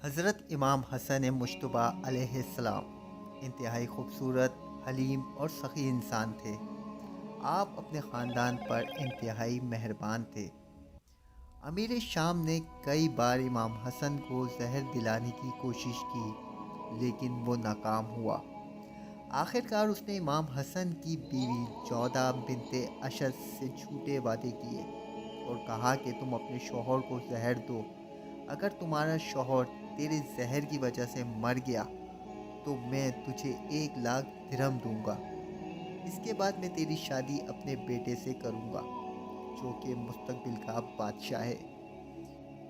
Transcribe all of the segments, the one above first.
حضرت امام حسن مشتبہ علیہ السلام انتہائی خوبصورت، حلیم اور سخی انسان تھے۔ آپ اپنے خاندان پر انتہائی مہربان تھے۔ امیر شام نے کئی بار امام حسن کو زہر دلانے کی کوشش کی، لیکن وہ ناکام ہوا۔ آخرکار اس نے امام حسن کی بیوی جودہ بنت اشد سے جھوٹے وعدے کیے اور کہا کہ تم اپنے شوہر کو زہر دو۔ اگر تمہارا شوہر تیرے زہر کی وجہ سے مر گیا تو میں تجھے 1,00,000 درہم دوں گا۔ اس کے بعد میں تیری شادی اپنے بیٹے سے کروں گا جو کہ مستقبل کا بادشاہ ہے۔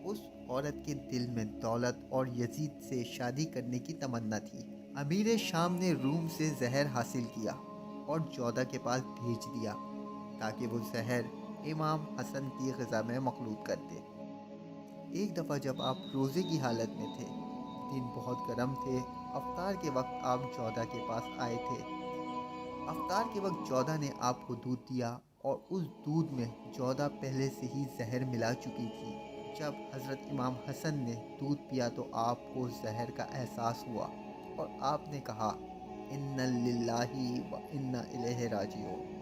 اس عورت کے دل میں دولت اور یزید سے شادی کرنے کی تمنا تھی۔ امیر شام نے روم سے زہر حاصل کیا اور جودہ کے پاس بھیج دیا تاکہ وہ زہر امام حسن کی غذا میں مخلوط کر دے۔ ایک دفعہ جب آپ روزے کی حالت میں تھے، دن بہت گرم تھے، افطار کے وقت آپ جودہ کے پاس آئے تھے۔ افطار کے وقت جودہ نے آپ کو دودھ دیا اور اس دودھ میں جودہ پہلے سے ہی زہر ملا چکی تھی۔ جب حضرت امام حسن نے دودھ پیا تو آپ کو زہر کا احساس ہوا اور آپ نے کہا اِنَّ لِلَّهِ وَإِنَّا إِلَيْهِ راجعون،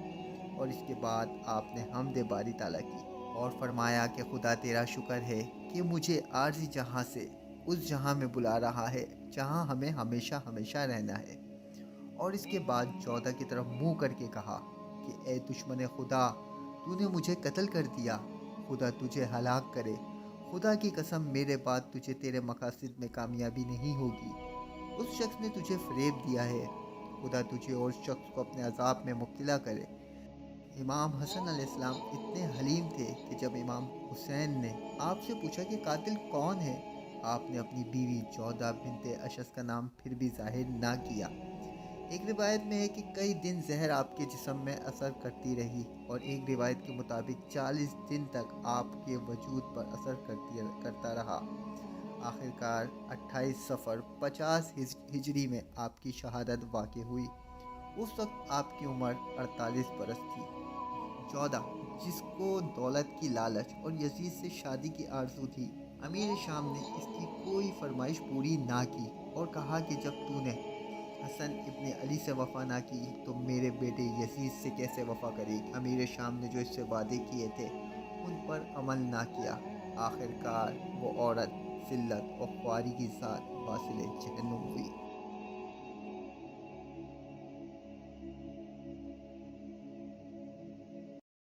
اور اس کے بعد آپ نے حمد باری تعالیٰ کی اور فرمایا کہ خدا تیرا شکر ہے کہ مجھے عارضی جہاں سے اس جہاں میں بلا رہا ہے جہاں ہمیں ہمیشہ ہمیشہ رہنا ہے۔ اور اس کے بعد جودہ کی طرف منہ کر کے کہا کہ اے دشمن خدا، تو نے مجھے قتل کر دیا، خدا تجھے ہلاک کرے۔ خدا کی قسم میرے بعد تجھے تیرے مقاصد میں کامیابی نہیں ہوگی۔ اس شخص نے تجھے فریب دیا ہے، خدا تجھے اور اس شخص کو اپنے عذاب میں مبتلا کرے۔ امام حسن علیہ السلام اتنے حلیم تھے کہ جب امام حسین نے آپ سے پوچھا کہ قاتل کون ہے، آپ نے اپنی بیوی جودہ بنت اشد کا نام پھر بھی ظاہر نہ کیا۔ ایک روایت میں ہے کہ کئی دن زہر آپ کے جسم میں اثر کرتی رہی اور ایک روایت کے مطابق 40 دن تک آپ کے وجود پر اثر کرتا رہا۔ آخرکار 28 صفر 50 ہجری میں آپ کی شہادت واقع ہوئی۔ اس وقت آپ کی عمر 48 برس تھی۔ جودہ، جس کو دولت کی لالچ اور یزید سے شادی کی آرزو تھی، امیر شام نے اس کی کوئی فرمائش پوری نہ کی اور کہا کہ جب تو نے حسن ابن علی سے وفا نہ کی تو میرے بیٹے یزید سے کیسے وفا کرے گی؟ امیر شام نے جو اس سے وعدے کیے تھے ان پر عمل نہ کیا۔ آخرکار وہ عورت ذلت اور خواری کے ساتھ واصل جہنم ہوئی۔